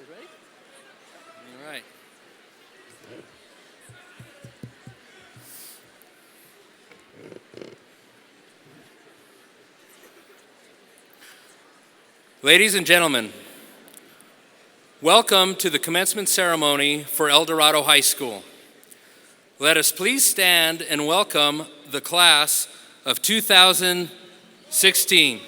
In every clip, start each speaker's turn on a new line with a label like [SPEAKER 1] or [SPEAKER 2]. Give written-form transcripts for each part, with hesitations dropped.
[SPEAKER 1] Ready? All right. Ladies and gentlemen, welcome to the commencement ceremony for Eldorado High School. Let us please stand and welcome the class of 2016.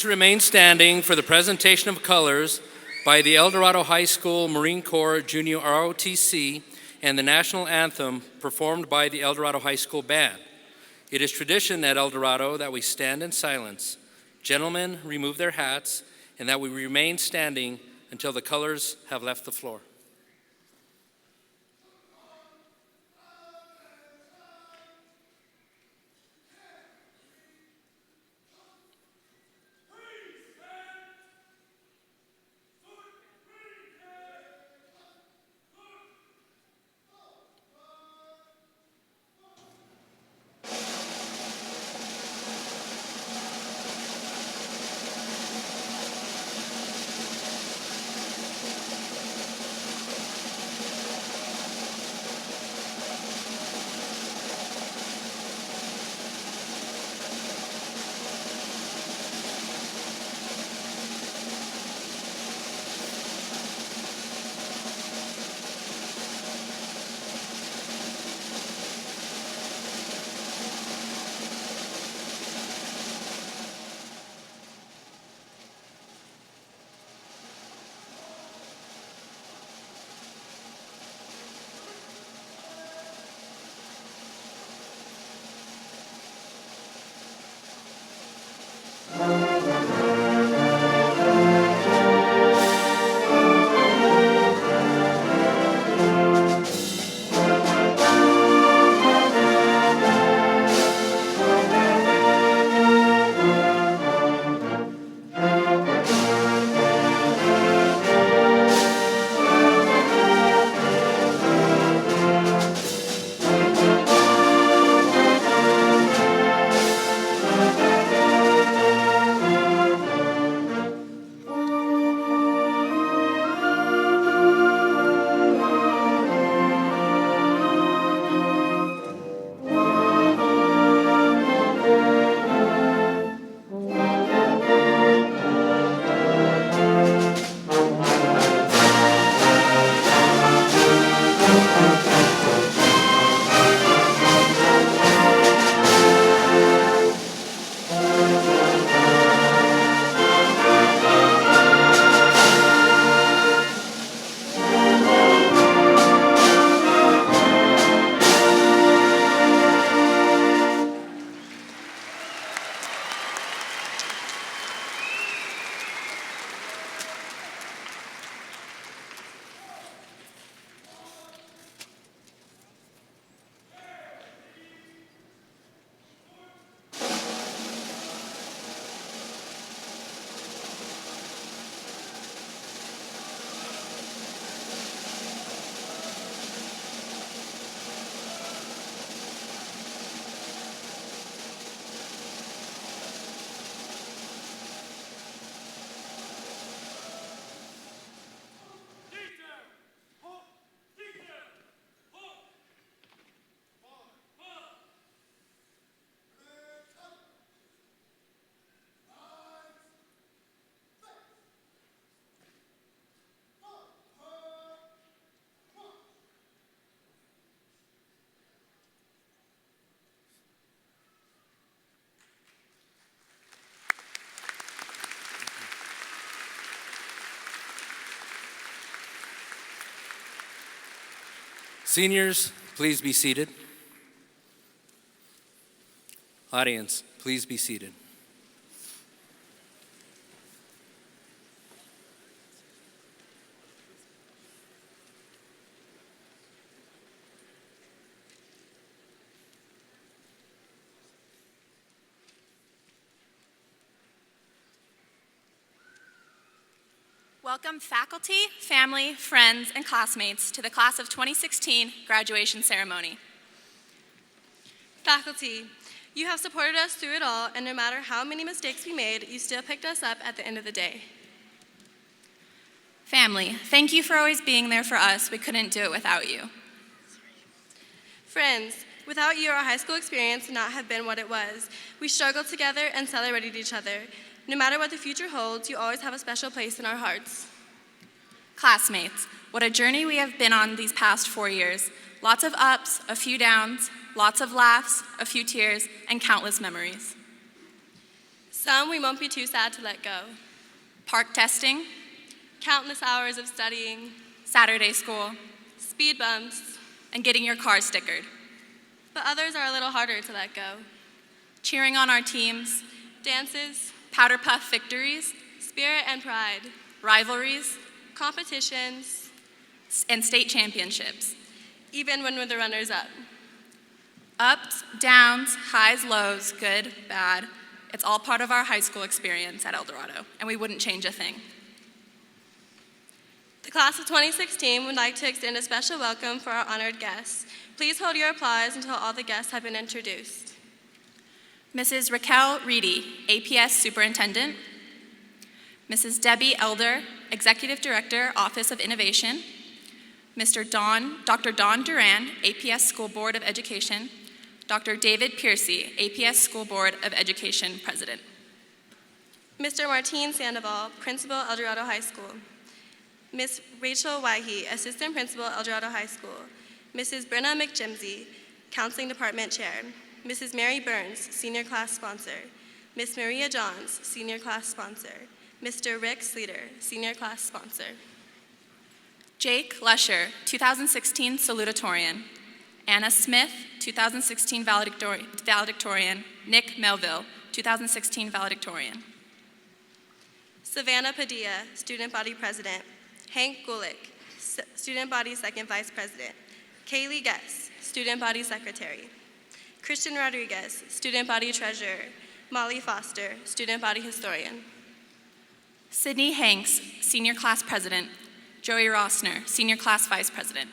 [SPEAKER 1] Please remain standing for the presentation of colors by the Eldorado High School Marine Corps Junior ROTC and the national anthem performed by the Eldorado High School Band. It is tradition at Eldorado that we stand in silence, gentlemen remove their hats, and that we remain standing until the colors have left the floor. Seniors, please be seated. Audience, please be seated.
[SPEAKER 2] Welcome faculty, family, friends, and classmates to the Class of 2016 graduation ceremony.
[SPEAKER 3] Faculty, you have supported us through it all, and no matter how many mistakes we made, you still picked us up at the end of the day.
[SPEAKER 2] Family, thank you for always being there for us. We couldn't do it without you.
[SPEAKER 3] Friends, without you, our high school experience would not have been what it was. We struggled together and celebrated each other. No matter what the future holds, you always have a special place in our hearts.
[SPEAKER 2] Classmates, what a journey we have been on these past 4 years. Lots of ups, a few downs, lots of laughs, a few tears, and countless memories.
[SPEAKER 3] Some we won't be too sad to let go.
[SPEAKER 2] Park testing,
[SPEAKER 3] Countless hours of studying,
[SPEAKER 2] Saturday school,
[SPEAKER 3] speed bumps,
[SPEAKER 2] and getting your car stickered.
[SPEAKER 3] but others are a little harder to let go.
[SPEAKER 2] Cheering on our teams,
[SPEAKER 3] Dances,
[SPEAKER 2] powder puff victories,
[SPEAKER 3] spirit and pride,
[SPEAKER 2] rivalries,
[SPEAKER 3] competitions,
[SPEAKER 2] and state championships.
[SPEAKER 3] even when we're the runners-up.
[SPEAKER 2] Ups, downs, highs, lows, good, bad. It's all part of our high school experience at Eldorado, and we wouldn't change a thing.
[SPEAKER 3] The class of 2016 would like to extend a special welcome for our honored guests. Please hold your applause until all the guests have been introduced.
[SPEAKER 2] Mrs. Raquel Reedy, APS Superintendent. Mrs. Debbie Elder, Executive Director, Office of Innovation. Dr. Don Duran, APS School Board of Education. Dr. David Piercy, APS School Board of Education President.
[SPEAKER 3] Mr. Martin Sandoval, Principal, Eldorado High School. Ms. Rachel Wahi, Assistant Principal, Eldorado High School. Mrs. Brenna McJimsey, Counseling Department Chair. Mrs. Mary Burns, Senior Class Sponsor. Ms. Maria Johns, Senior Class Sponsor. Mr. Rick Sleater, Senior Class Sponsor.
[SPEAKER 2] Jake Lesher, 2016 Salutatorian. Anna Smith, 2016 Valedictorian. Nick Melville, 2016 Valedictorian.
[SPEAKER 3] Savannah Padilla, Student Body President. Hank Gulick, Student Body Second Vice President. Kaylee Guess, Student Body Secretary. Christian Rodriguez, Student Body Treasurer. Molly Foster, Student Body Historian.
[SPEAKER 2] Sydney Hanks, Senior Class President. Joey Rossner, Senior Class Vice President.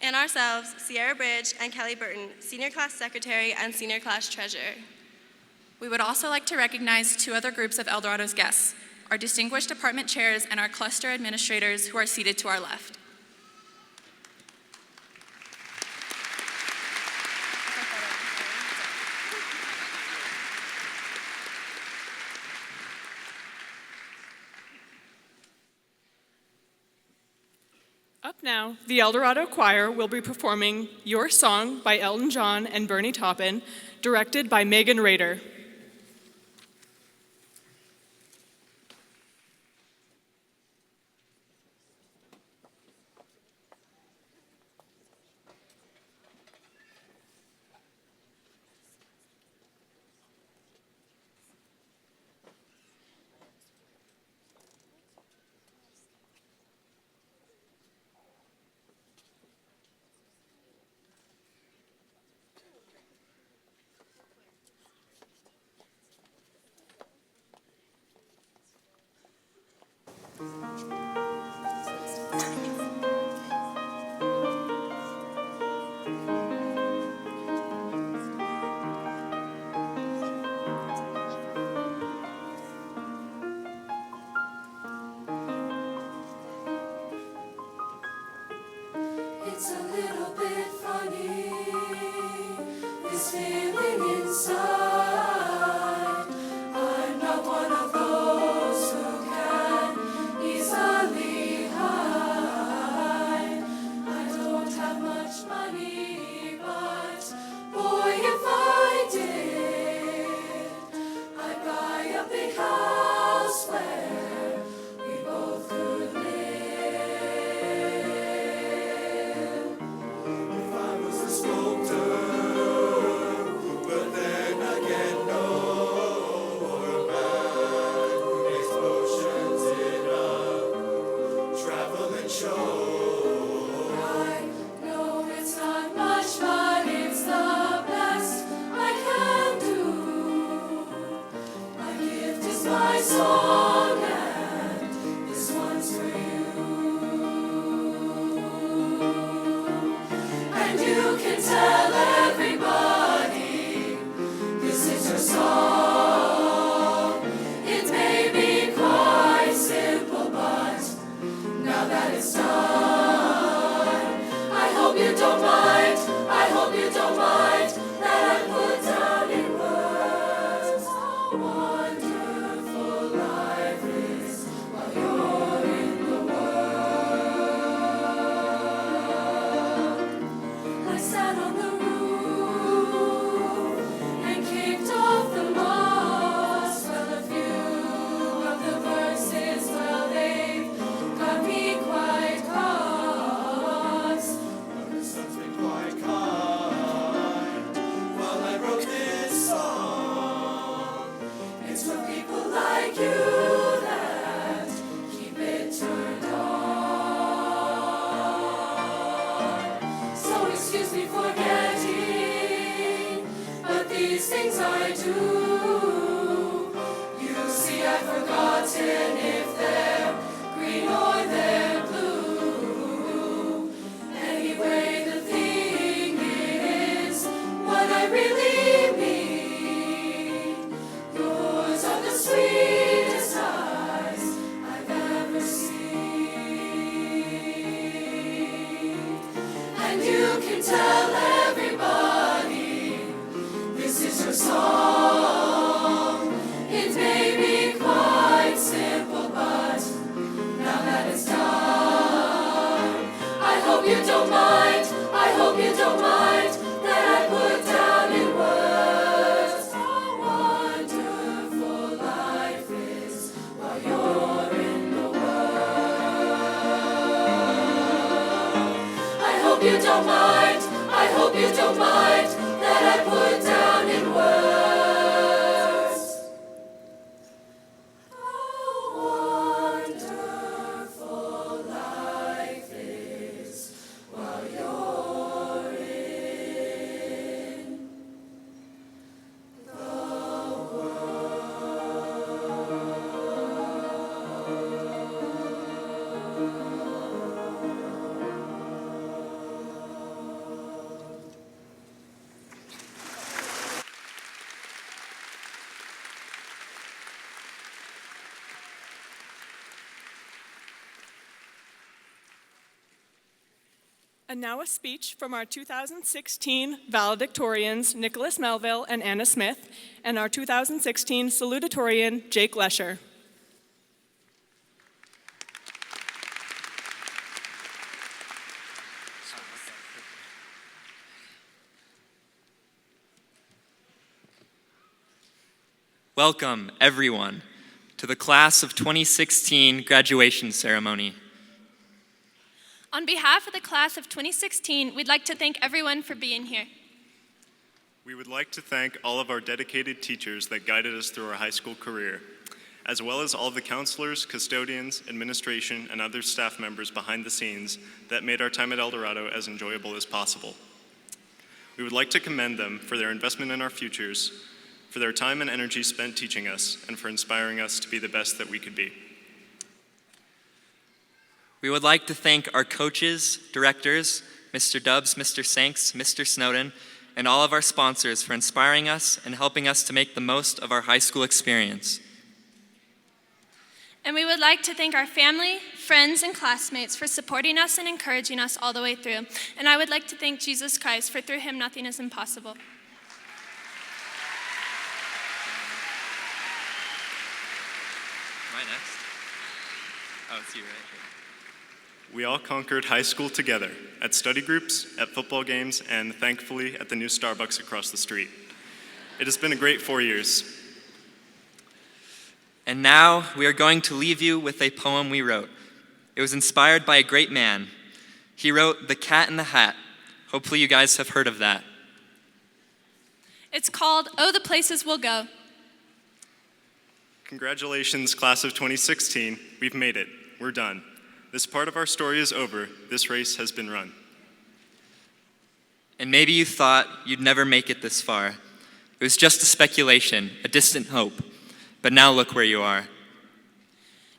[SPEAKER 3] And ourselves, Sierra Bridge and Kelly Burton, Senior Class Secretary and Senior Class Treasurer.
[SPEAKER 2] We would also like to recognize two other groups of Eldorado's guests, our distinguished department chairs and our cluster administrators who are seated to our left.
[SPEAKER 4] Up now, the Eldorado Choir will be performing Your Song by Elton John and Bernie Taupin, directed by Megan Rader.
[SPEAKER 5] It's a little bit funny, this feeling inside. I'm not one of those who can easily hide. I don't have much money, but boy, if I did, I'd buy a big house where we both could live. excuse me forgetting, but these things I do. You see, I've forgotten if they're green or they're blue. Anyway, the thing is what I really mean. Yours are the sweetest eyes I've ever seen. And you can tell everybody this is your song. It may be quite simple, but now that it's done, I hope you don't mind, I hope you don't mind that I put down in words how wonderful life is while you're in the world. I hope you don't mind, I hope you don't mind that I put down in words how wonderful life is while you're in the
[SPEAKER 4] And now a speech from our 2016 valedictorians, Nicholas Melville and Anna Smith, and our 2016 salutatorian, Jake Lesher.
[SPEAKER 6] Welcome, everyone, to the Class of 2016 graduation ceremony.
[SPEAKER 2] On behalf of the class of 2016, we'd like to thank everyone for being here.
[SPEAKER 7] We would like to thank all of our dedicated teachers that guided us through our high school career, as well as all of the counselors, custodians, administration, and other staff members behind the scenes that made our time at Eldorado as enjoyable as possible. We would like to commend them for their investment in our futures, for their time and energy spent teaching us, and for inspiring us to be the best that we could be.
[SPEAKER 6] We would like to thank our coaches, directors, Mr. Dubbs, Mr. Sanks, Mr. Snowden, and all of our sponsors for inspiring us and helping us to make the most of our high school experience.
[SPEAKER 2] And we would like to thank our family, friends, and classmates for supporting us and encouraging us all the way through. And I would like to thank Jesus Christ, for through him nothing is impossible.
[SPEAKER 6] Am I next? Oh, it's you, right?
[SPEAKER 7] We all conquered high school together, at study groups, at football games, and thankfully at the new Starbucks across the street. It has been a great 4 years.
[SPEAKER 6] And now we are going to leave you with a poem we wrote. It was inspired by a great man. He wrote The Cat in the Hat. Hopefully you guys have heard of that.
[SPEAKER 2] It's called Oh, the Places We'll Go.
[SPEAKER 7] Congratulations, class of 2016. We've made it. We're done. This part of our story is over. This race has been run.
[SPEAKER 6] And maybe you thought you'd never make it this far. It was just a speculation, a distant hope. But now look where you are.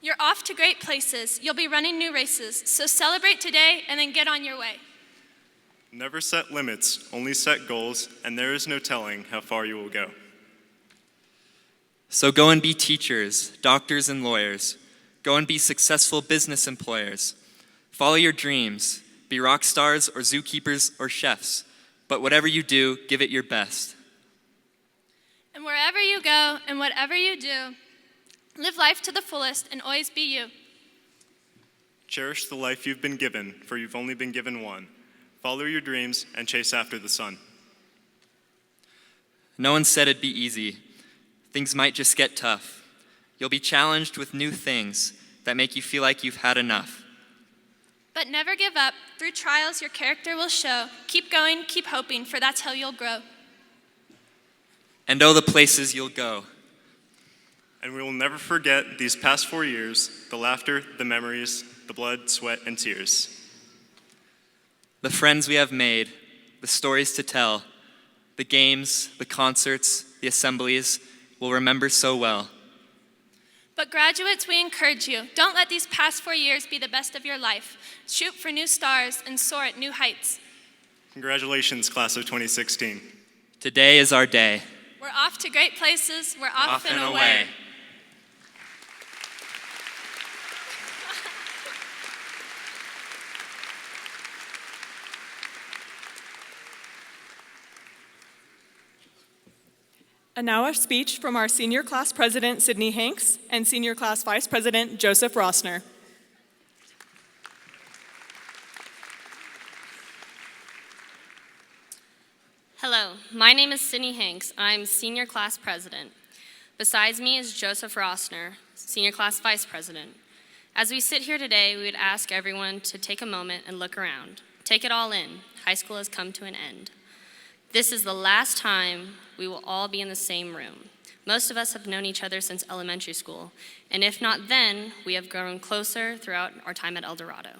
[SPEAKER 2] You're off to great places. You'll be running new races. So celebrate today and then get on your way.
[SPEAKER 7] Never set limits, only set goals, and there is no telling how far you will go.
[SPEAKER 6] So go and be teachers, doctors, and lawyers. Go and be successful business employers. Follow your dreams. Be rock stars or zookeepers or chefs. But whatever you do, give it your best.
[SPEAKER 2] And wherever you go and whatever you do, live life to the fullest and always be you.
[SPEAKER 7] Cherish the life you've been given, for you've only been given one. Follow your dreams and chase after the sun.
[SPEAKER 6] No one said it'd be easy. Things might just get tough. You'll be challenged with new things that make you feel like you've had enough.
[SPEAKER 2] But never give up. Through trials, your character will show. Keep going, keep hoping, for that's how you'll grow.
[SPEAKER 6] And oh, the places you'll go.
[SPEAKER 7] And we will never forget these past 4 years, the laughter, the memories, the blood, sweat, and tears.
[SPEAKER 6] The friends we have made, the stories to tell, the games, the concerts, the assemblies we'll remember so well.
[SPEAKER 8] But graduates, we encourage you, don't let these past 4 years be the best of your life. Shoot for new stars and soar at new heights.
[SPEAKER 7] Congratulations, class of 2016.
[SPEAKER 6] Today is our day.
[SPEAKER 8] We're off to great places. We're off and away.
[SPEAKER 4] And now a speech from our senior class president, Sydney Hanks, and senior class vice president, Joseph Rossner.
[SPEAKER 9] Hello, my name is Sydney Hanks. I'm senior class president. Besides me is Joseph Rossner, senior class vice president. As we sit here today, we would ask everyone to take a moment and look around. Take it all in. High school has come to an end. This is the last time we will all be in the same room. Most of us have known each other since elementary school, and if not then, we have grown closer throughout our time at Eldorado.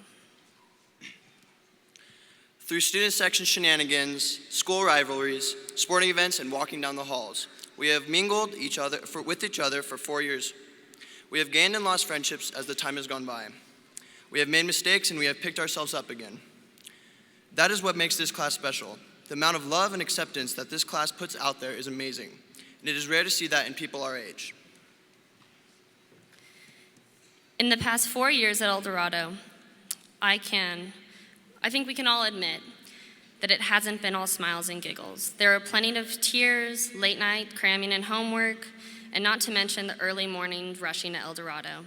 [SPEAKER 10] Through student section shenanigans, school rivalries, sporting events, and walking down the halls, we have mingled with each other for 4 years. We have gained and lost friendships as the time has gone by. We have made mistakes and we have picked ourselves up again. That is what makes this class special. The amount of love and acceptance that this class puts out there is amazing, and it is rare to see that in people our age.
[SPEAKER 9] In the past 4 years at Eldorado, I think we can all admit that it hasn't been all smiles and giggles. There are plenty of tears, late night cramming and homework, and not to mention the early morning rushing to Eldorado.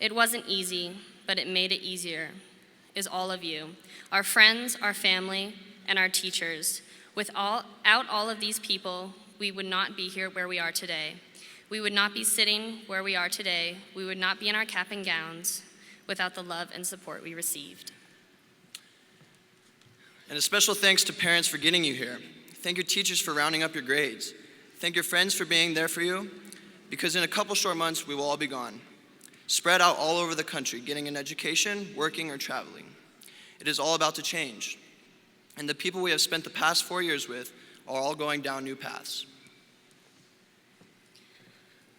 [SPEAKER 9] It wasn't easy, but it made it easier, is all of you, our friends, our family, and our teachers. Without all of these people, we would not be here where we are today. We would not be sitting where we are today. We would not be in our cap and gowns without the love and support we received.
[SPEAKER 10] And a special thanks to parents for getting you here. Thank your teachers for rounding up your grades. Thank your friends for being there for you, because in a couple short months, we will all be gone, spread out all over the country, getting an education, working, or traveling. It is all about to change. And the people we have spent the past 4 years with are all going down new paths.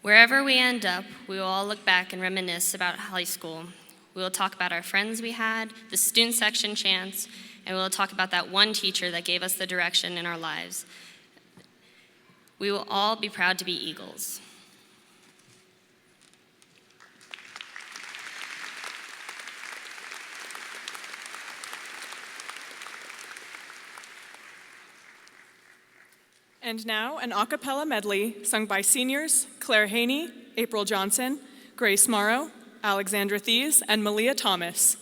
[SPEAKER 9] Wherever we end up, we will all look back and reminisce about high school. We will talk about our friends we had, the student section chants, and we will talk about that one teacher that gave us the direction in our lives. We will all be proud to be Eagles.
[SPEAKER 4] And now, an a cappella medley sung by seniors Claire Haney, April Johnson, Grace Morrow, Alexandra Thies, and Malia Thomas.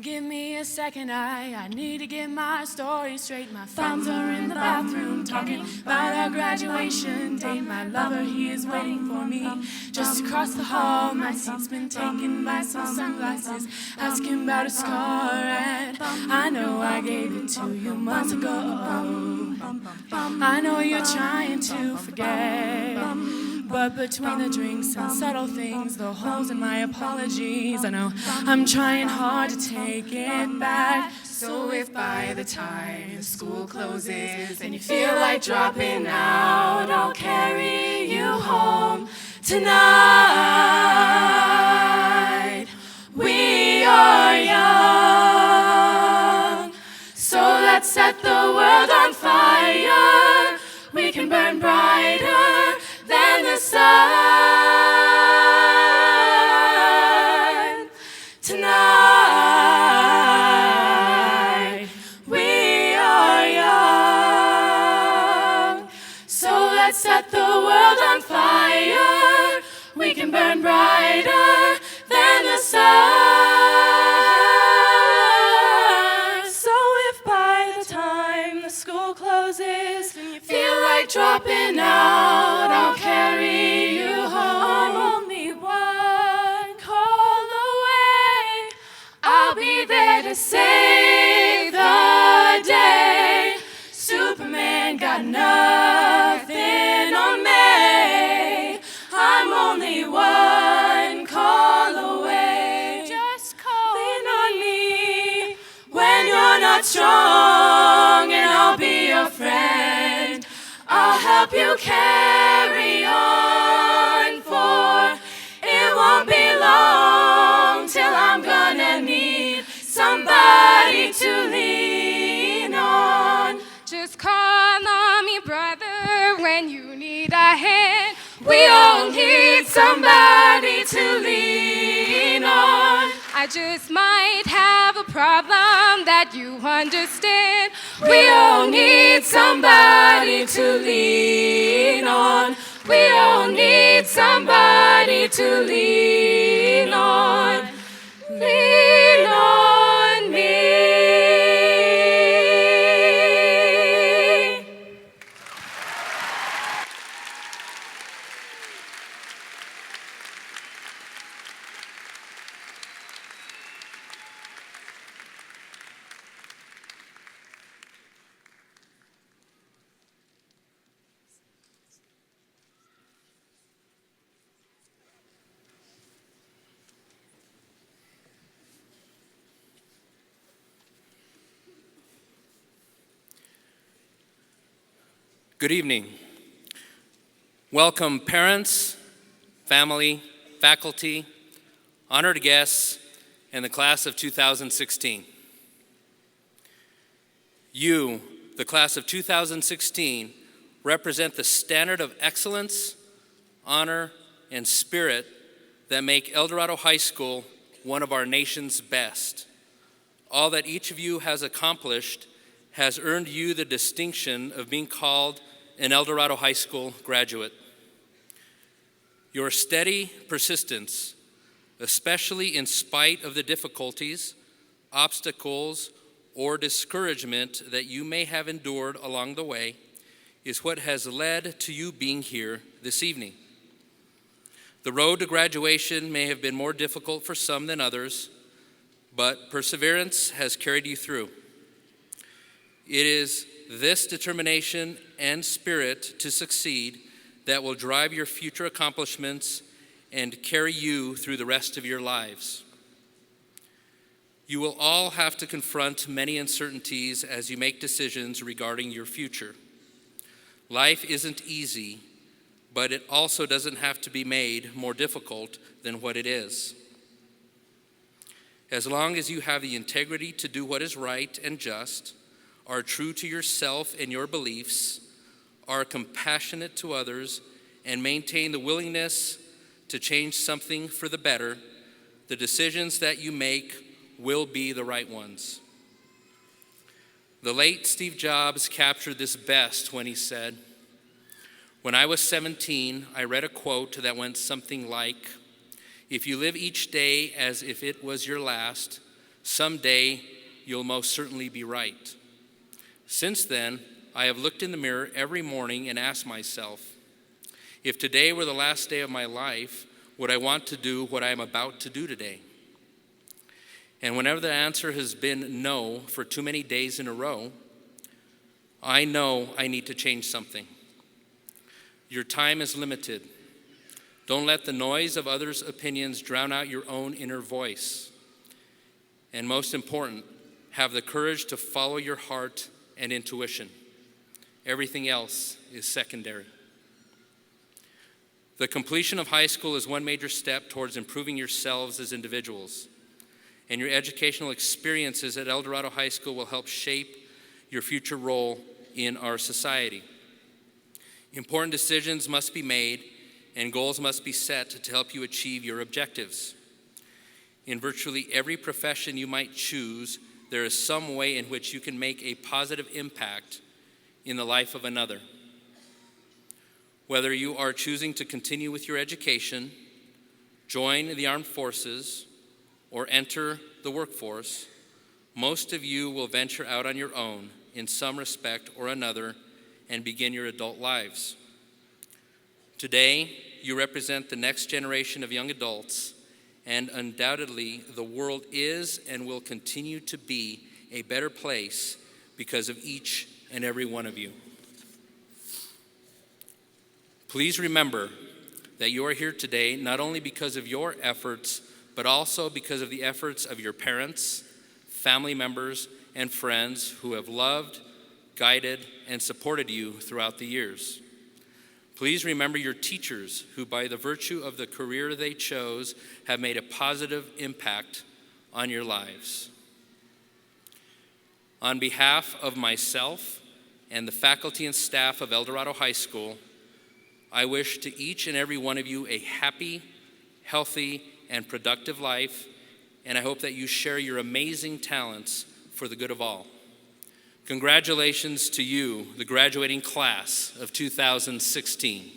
[SPEAKER 5] Give me a second, I need to get my story straight. My friends are in the bathroom talking about our graduation date. My lover, he is waiting for me just across the hall. My seat's been taken by some sunglasses, asking about a scar, and I know I gave it to you months ago. I know you're trying to forget, but between the drinks and subtle things, the holes in my apologies, I know I'm trying hard to take it back. So if by the time school closes and you feel like dropping out, I'll carry you home tonight. We are young, so let's set the world on fire. We can burn brighter than the sun tonight. We are young, so let's set the world on fire. We can burn brighter than the sun. to save the day. Superman got nothing on me. I'm only one call away. Just call on me when you're not strong, and I'll be your friend. I'll help you carry on, for it won't be long till I'm gonna need somebody to lean on.
[SPEAKER 11] Just call on me, brother, when you need a hand.
[SPEAKER 5] We all need somebody to lean on.
[SPEAKER 11] I just might have a problem that you understand.
[SPEAKER 5] We all need somebody to lean on. We all need somebody to lean on. Lean on me.
[SPEAKER 1] Good evening. Welcome parents, family, faculty, honored guests, and the class of 2016. You, the class of 2016, represent the standard of excellence, honor, and spirit that make Eldorado High School one of our nation's best. All that each of you has accomplished has earned you the distinction of being called an Eldorado High School graduate. Your steady persistence, especially in spite of the difficulties, obstacles, or discouragement that you may have endured along the way, is what has led to you being here this evening. The road to graduation may have been more difficult for some than others, but perseverance has carried you through. It is this determination and spirit to succeed that will drive your future accomplishments and carry you through the rest of your lives. You will all have to confront many uncertainties as you make decisions regarding your future. Life isn't easy, but it also doesn't have to be made more difficult than what it is. As long as you have the integrity to do what is right and just, are true to yourself and your beliefs, are compassionate to others, and maintain the willingness to change something for the better, the decisions that you make will be the right ones. The late Steve Jobs captured this best when he said, "When I was 17, I read a quote that went something like, 'If you live each day as if it was your last, someday you'll most certainly be right.' Since then, I have looked in the mirror every morning and asked myself, if today were the last day of my life, would I want to do what I am about to do today? And whenever the answer has been no for too many days in a row, I know I need to change something. Your time is limited. Don't let the noise of others' opinions drown out your own inner voice. And most important, have the courage to follow your heart and intuition. Everything else is secondary." The completion of high school is one major step towards improving yourselves as individuals, and your educational experiences at Eldorado High School will help shape your future role in our society. Important decisions must be made, and goals must be set to help you achieve your objectives. In virtually every profession you might choose, there is some way in which you can make a positive impact in the life of another. Whether you are choosing to continue with your education, join the armed forces, or enter the workforce, most of you will venture out on your own in some respect or another and begin your adult lives. Today, you represent the next generation of young adults, and undoubtedly the world is and will continue to be a better place because of each and every one of you. Please remember that you are here today not only because of your efforts, but also because of the efforts of your parents, family members, and friends who have loved, guided, and supported you throughout the years. Please remember your teachers who, by the virtue of the career they chose, have made a positive impact on your lives. On behalf of myself and the faculty and staff of Eldorado High School, I wish to each and every one of you a happy, healthy, and productive life, and I hope that you share your amazing talents for the good of all. Congratulations to you, the graduating class of 2016.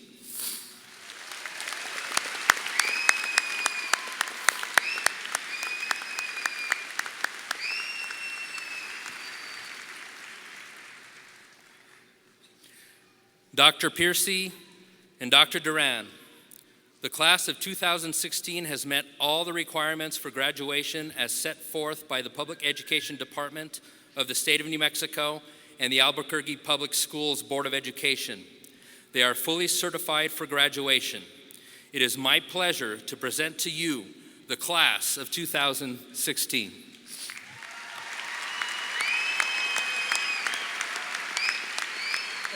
[SPEAKER 1] Dr. Piercy and Dr. Duran, the class of 2016 has met all the requirements for graduation as set forth by the Public Education Department of the State of New Mexico and the Albuquerque Public Schools Board of Education. They are fully certified for graduation. It is my pleasure to present to you the class of 2016.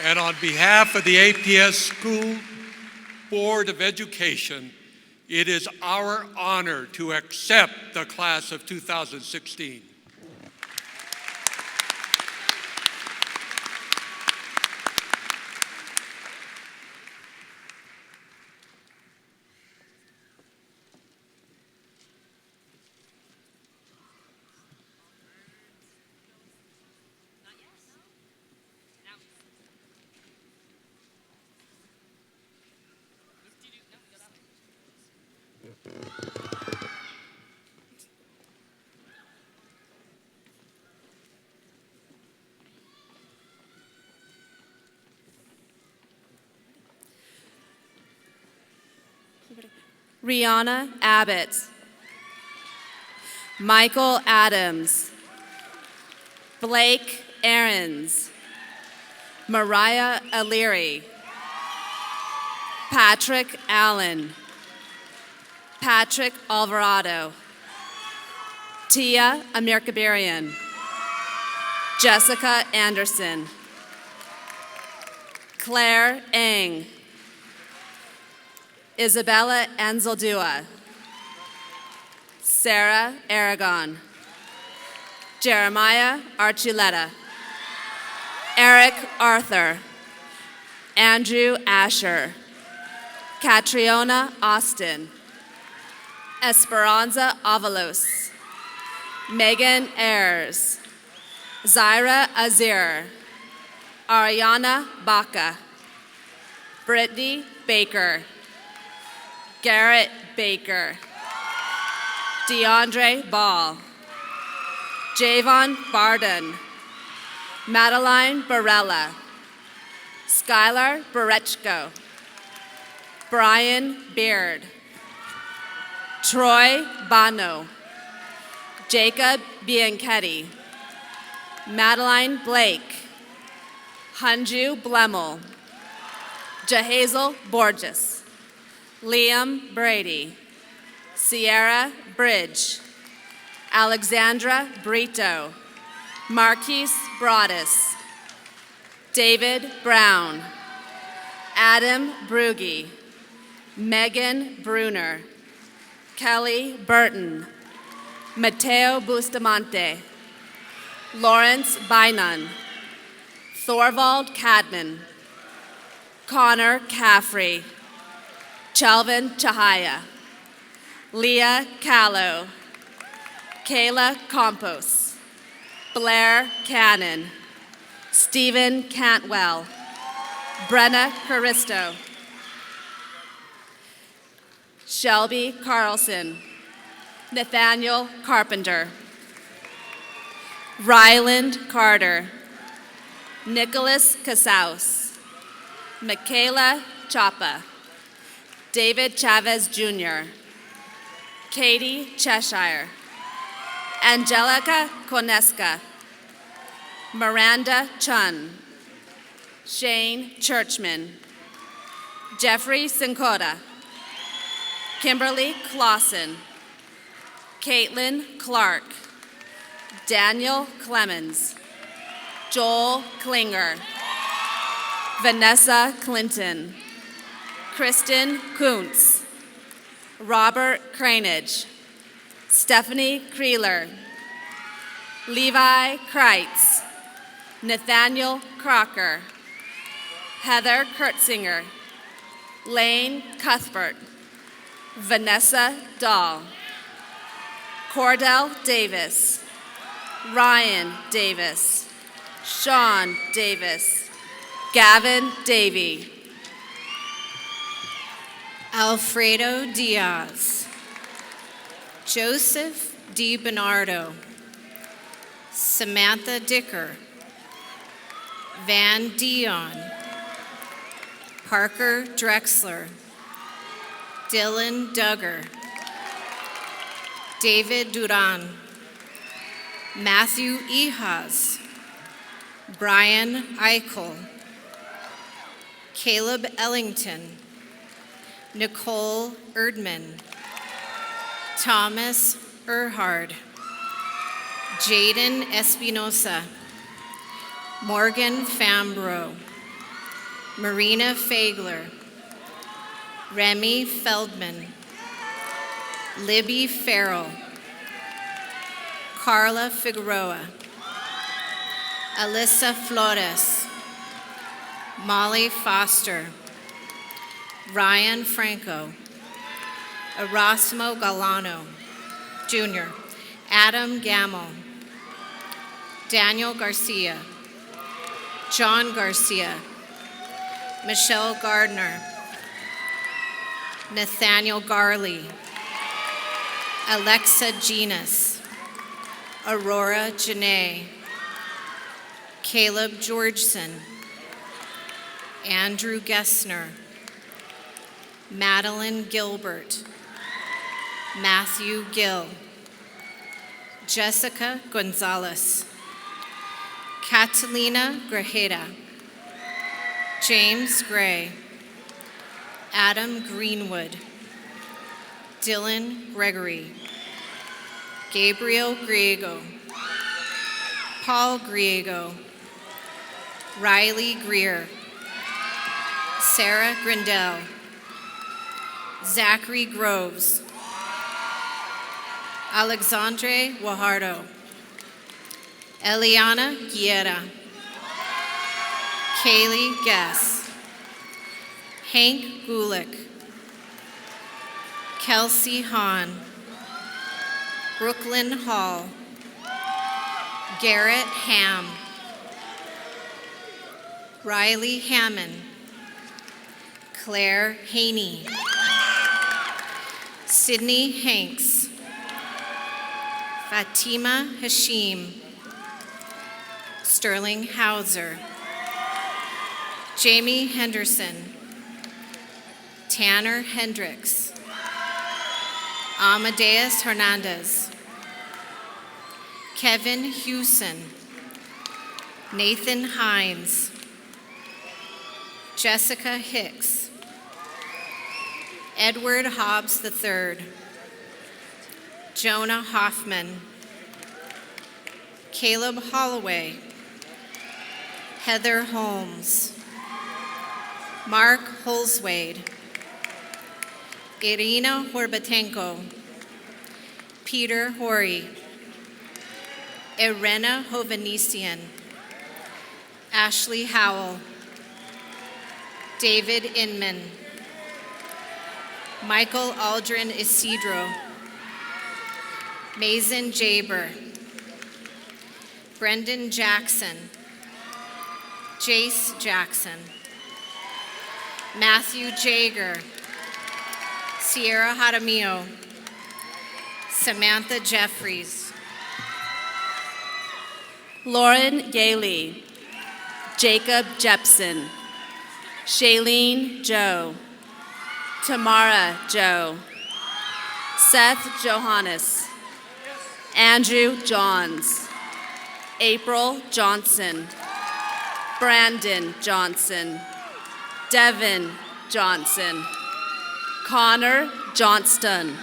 [SPEAKER 12] And on behalf of the APS School Board of Education, it is our honor to accept the class of 2016.
[SPEAKER 13] Rihanna Abbott, Michael Adams, Blake Aarons, Mariah O'Leary, Patrick Allen, Patrick Alvarado, Tia Amirkabirian, Jessica Anderson, Claire Eng, Isabella Anzaldua, Sarah Aragon, Jeremiah Archuleta, Eric Arthur, Andrew Asher, Catriona Austin, Esperanza Avalos, Megan Ayers, Zaira Azir, Ariana Baca, Brittany Baker, Garrett Baker, DeAndre Ball, Javon Barden, Madeline Barella, Skylar Barechko, Brian Beard, Troy Bano, Jacob Bianchetti, Madeline Blake, Hunju Blemmel, Jahazel Borges, Liam Brady, Sierra Bridge, Alexandra Brito, Marquise Broadus, David Brown, Adam Brugge, Megan Bruner, Kelly Burton, Mateo Bustamante, Lawrence Bynum, Thorvald Cadman, Connor Caffrey, Chalvin Chahaya, Leah Callow, Kayla Campos, Blair Cannon, Stephen Cantwell, Brenna Caristo, Shelby Carlson, Nathaniel Carpenter, Ryland Carter, Nicholas Casaus, Michaela Chapa, David Chavez Jr., Katie Cheshire, Angelica Koneska, Miranda Chun, Shane Churchman, Jeffrey Sincota, Kimberly Clausen, Caitlin Clark, Daniel Clemens, Joel Klinger, Vanessa Clinton, Kristen Kuntz, Robert Cranage, Stephanie Creeler, Levi Kreitz, Nathaniel Crocker, Heather Kurtzinger, Lane Cuthbert, Vanessa Dahl, Cordell Davis, Ryan Davis, Sean Davis, Gavin Davey,
[SPEAKER 14] Alfredo Diaz, Joseph D. Bernardo, Samantha Dicker, Van Dion, Parker Drexler, Dylan Duggar, David Duran, Matthew Ehas, Brian Eichel, Caleb Ellington, Nicole Erdman, Thomas Erhard, Jaden Espinosa, Morgan Fambro, Marina Fagler, Remy Feldman, Libby Farrell, Carla Figueroa, Alyssa Flores, Molly Foster, Ryan Franco, Erasmo Galano, Jr., Adam Gamble, Daniel Garcia, John Garcia, Michelle Gardner, Nathaniel Garley, Alexa Genus, Aurora Janae, Caleb Georgeson, Andrew Gessner, Madeline Gilbert, Matthew Gill, Jessica Gonzalez, Catalina Grajeda, James Gray, Adam Greenwood, Dylan Gregory, Gabriel Griego, Paul Griego, Riley Greer, Sarah Grindell, Zachary Groves, Alexandre Guajardo, Eliana Guerra, Kaylee Guess, Hank Gulick, Kelsey Hahn, Brooklyn Hall, Garrett Ham, Riley Hammond, Claire Haney, Sydney Hanks, Fatima Hashim, Sterling Hauser, Jamie Henderson, Tanner Hendricks, Amadeus Hernandez, Kevin Hewson, Nathan Hines, Jessica Hicks, Edward Hobbs III, Jonah Hoffman, Caleb Holloway, Heather Holmes, Mark Holzwade, Irina Horbatenko, Peter Horry, Irena Hovanesian, Ashley Howell, David Inman, Michael Aldrin Isidro, Mason Jaber, Brendan Jackson, Jace Jackson, Matthew Jager, Sierra Jaramillo, Samantha Jeffries,
[SPEAKER 13] Lauren Yaley, Jacob Jepson, Shailene Joe, Tamara Joe, Seth Johannes. Andrew Johns. April Johnson. Brandon Johnson. Devin Johnson. Connor Johnston.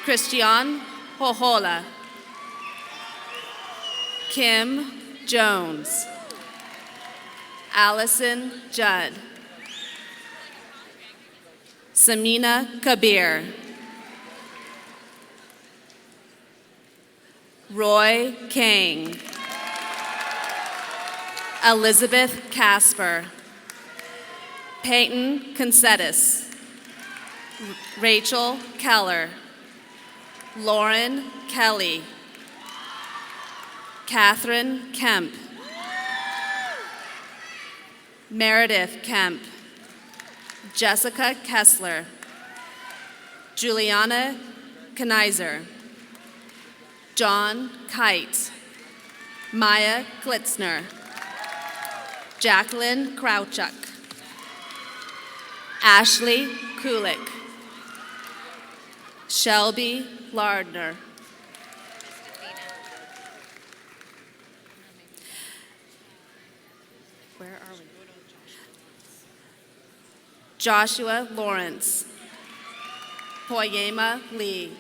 [SPEAKER 13] Christian Hohola. Kim Jones. Allison Judd. Samina Kabir. Roy Kang. Elizabeth Casper. Peyton Concetus. Rachel Keller. Lauren Kelly. Catherine Kemp. Meredith Kemp. Jessica Kessler. Juliana Knizer. John Kite. Maya Glitzner. Jacqueline Krawchuk. Ashley Kulik. Shelby Lardner. Where are we? Joshua Lawrence. Poyema Lee.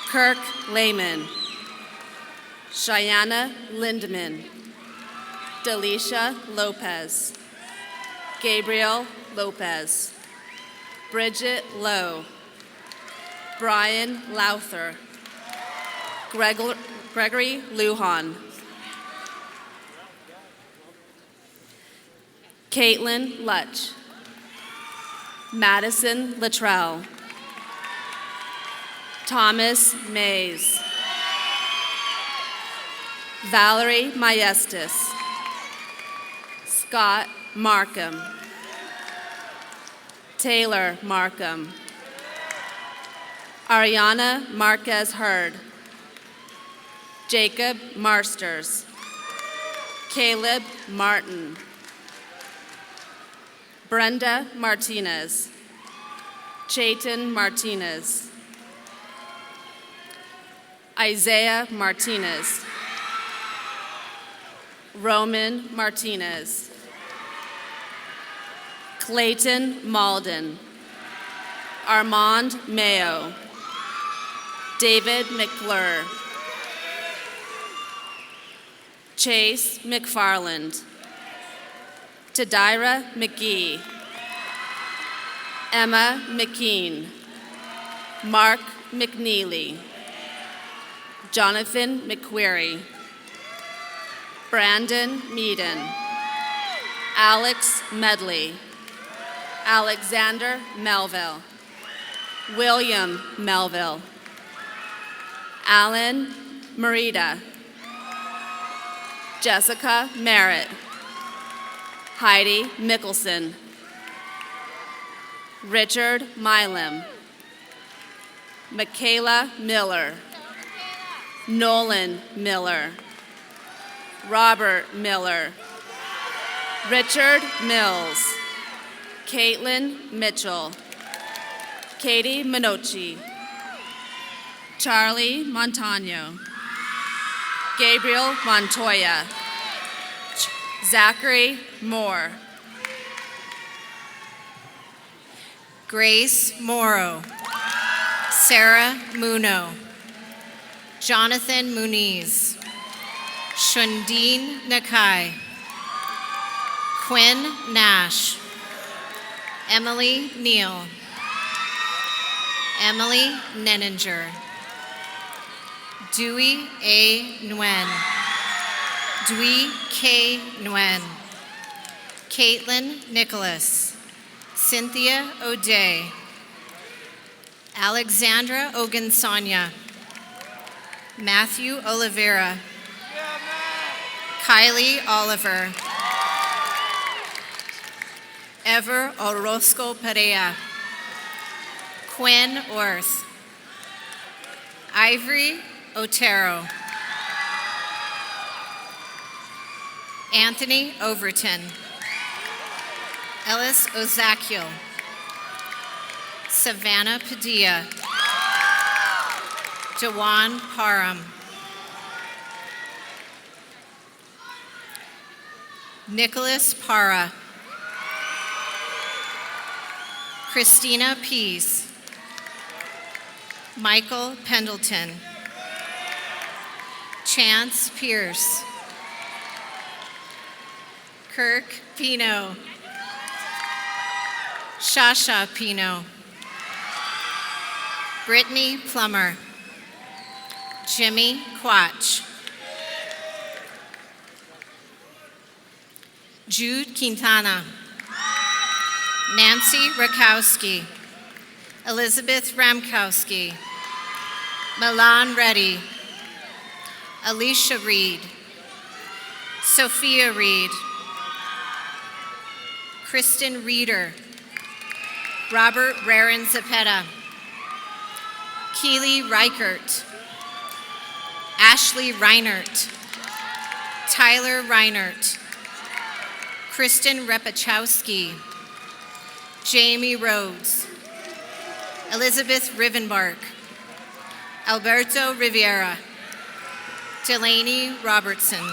[SPEAKER 13] Kirk Lehman. Cheyenne Lindman. Delisha Lopez. Gabriel Lopez. Bridget Lowe. Brian Lowther. Gregory Lujan. Caitlin Lutch. Madison Luttrell. Thomas Mays. Valerie Maestas. Scott Markham. Taylor Markham. Ariana Marquez Hurd. Jacob Marsters. Caleb Martin. Brenda Martinez. Chayton Martinez. Isaiah Martinez. Roman Martinez. Clayton Malden. Armand Mayo. David McClure. Chase McFarland. Tadira McGee. Emma McKean. Mark McNeely. Jonathan McQuarrie. Brandon Meaden. Alex Medley. Alexander Melville. William Melville. Alan Merida. Jessica Merritt. Heidi Mickelson. Richard Milam. Michaela Miller. Nolan Miller. Robert Miller. Richard Mills. Caitlin Mitchell. Katie Minocci. Charlie Montano. Gabriel Montoya. Zachary Moore.
[SPEAKER 14] Grace Morrow. Sarah Muno. Jonathan Muniz. Shundeen Nakai. Quinn Nash. Emily Neal. Emily Nenninger. Dewey A. Nguyen. Dewey K. Nguyen. Caitlin Nicholas. Cynthia O'Day. Alexandra Ogunsanya. Matthew Oliveira. Kylie Oliver. Ever Orozco Perea. Quinn Orth. Ivory Otero. Anthony Overton. Ellis Ozakiel. Savannah Padilla. Dewan Parham. Nicholas Para. Christina Pease. Michael Pendleton. Chance Pierce. Kirk Pino. Shasha Pino. Brittany Plummer. Jimmy Quatch. Jude Quintana. Nancy Rakowski. Elizabeth Ramkowski. Milan Reddy. Alicia Reed. Sophia Reed. Kristen Reeder. Robert Rarin Zapeta. Keely Reichert. Ashley Reinert. Tyler Reinert. Kristen Repachowski. Jamie Rhodes. Elizabeth Rivenbark. Alberto Riviera. Delaney Robertson.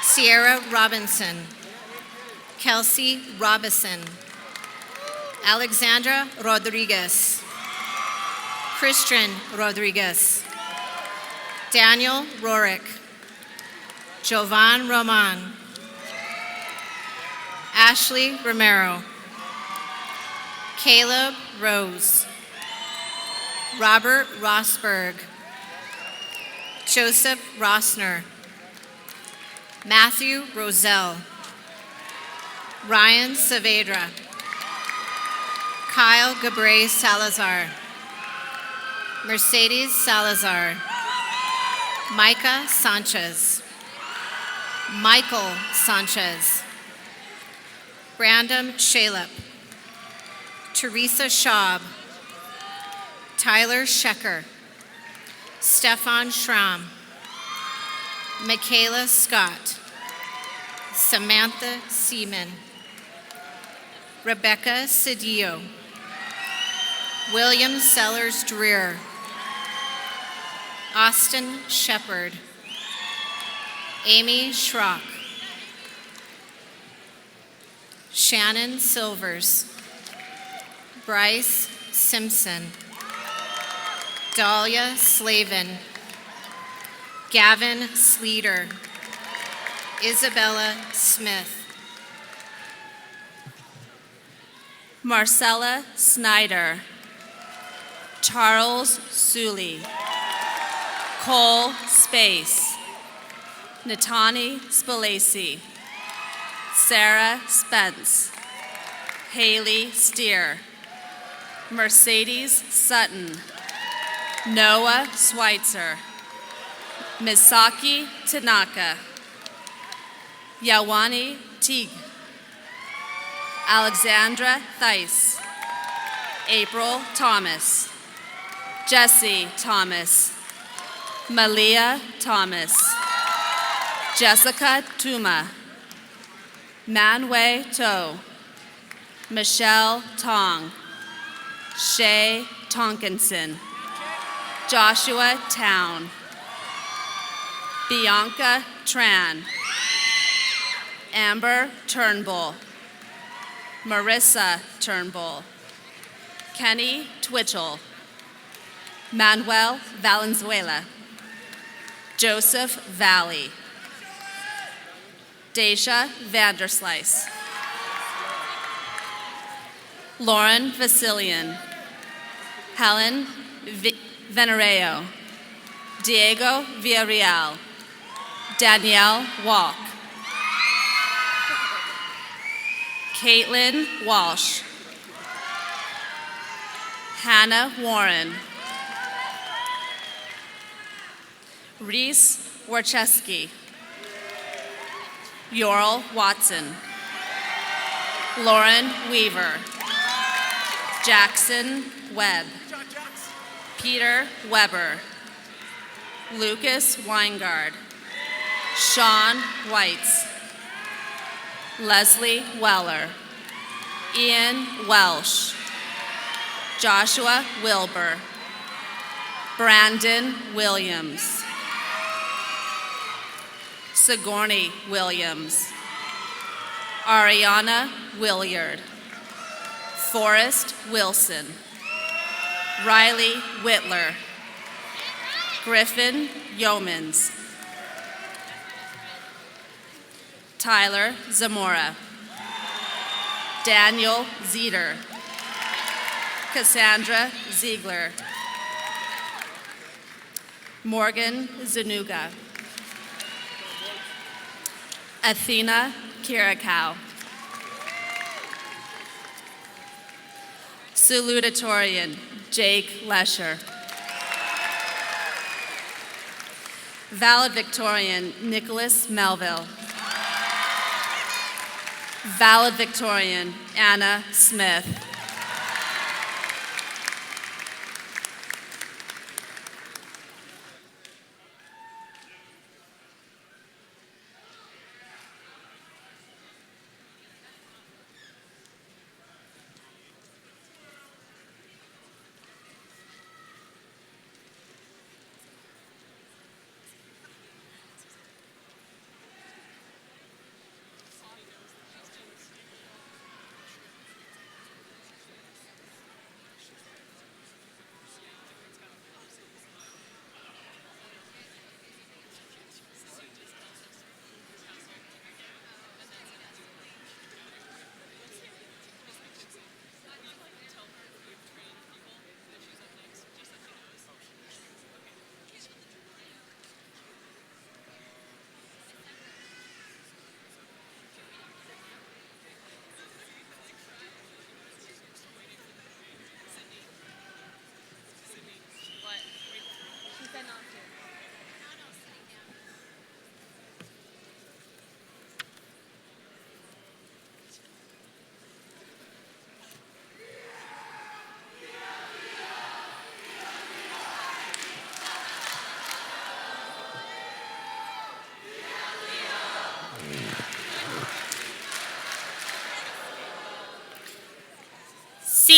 [SPEAKER 14] Sierra Robinson. Kelsey Robison. Alexandra Rodriguez. Christian Rodriguez. Daniel Rorick. Jovan Roman. Ashley Romero. Caleb Rose. Robert Rosberg. Joseph Rossner. Matthew Roselle. Ryan Saavedra. Kyle Gabre Salazar. Mercedes Salazar. Micah Sanchez. Michael Sanchez. Brandon Shalep. Teresa Schaub. Tyler Schecker. Stefan Schramm. Michaela Scott. Samantha Seaman. Rebecca Cedillo. William Sellers Dreer. Austin Shepard. Amy Schrock. Shannon Silvers. Bryce Simpson. Dahlia Slavin. Gavin Sleater. Isabella Smith.
[SPEAKER 13] Marcella Snyder. Charles Sully. Cole Space. Natani Spalacy. Sarah Spence. Haley Steer. Mercedes Sutton. Noah Schweitzer. Misaki Tanaka. Yawani Teague. Alexandra Thice. April Thomas. Jesse Thomas. Malia Thomas. Jessica Tuma. Manway To. Michelle Tong. Shay Tonkinson. Joshua Town. Bianca Tran. Amber Turnbull. Marissa Turnbull. Kenny Twitchell. Manuel Valenzuela. Joseph Valley. Daisha Vanderslice. Lauren Vasilian. Helen Venereo. Diego Villarreal. Danielle Walk. Caitlin Walsh. Hannah Warren. Reese Warcheski. Yoral Watson. Lauren Weaver. Jackson Webb. Peter Weber. Lucas Weingard. Sean Weitz. Leslie Weller. Ian Welsh. Joshua Wilbur. Brandon Williams. Sigourney Williams. Ariana Williard. Forrest Wilson. Riley Whitler. Griffin Yeomans. Tyler Zamora. Daniel Zeter. Cassandra Ziegler. Morgan Zanuga. Athena Kirikow. Salutatorian Jake Lesher. Valedictorian Nicholas Melville. Valedictorian Anna Smith.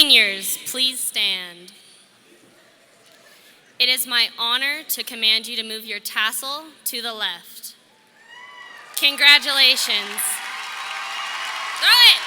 [SPEAKER 9] Seniors, please stand. It is my honor to command you to move your tassel to the left. Congratulations. Throw it!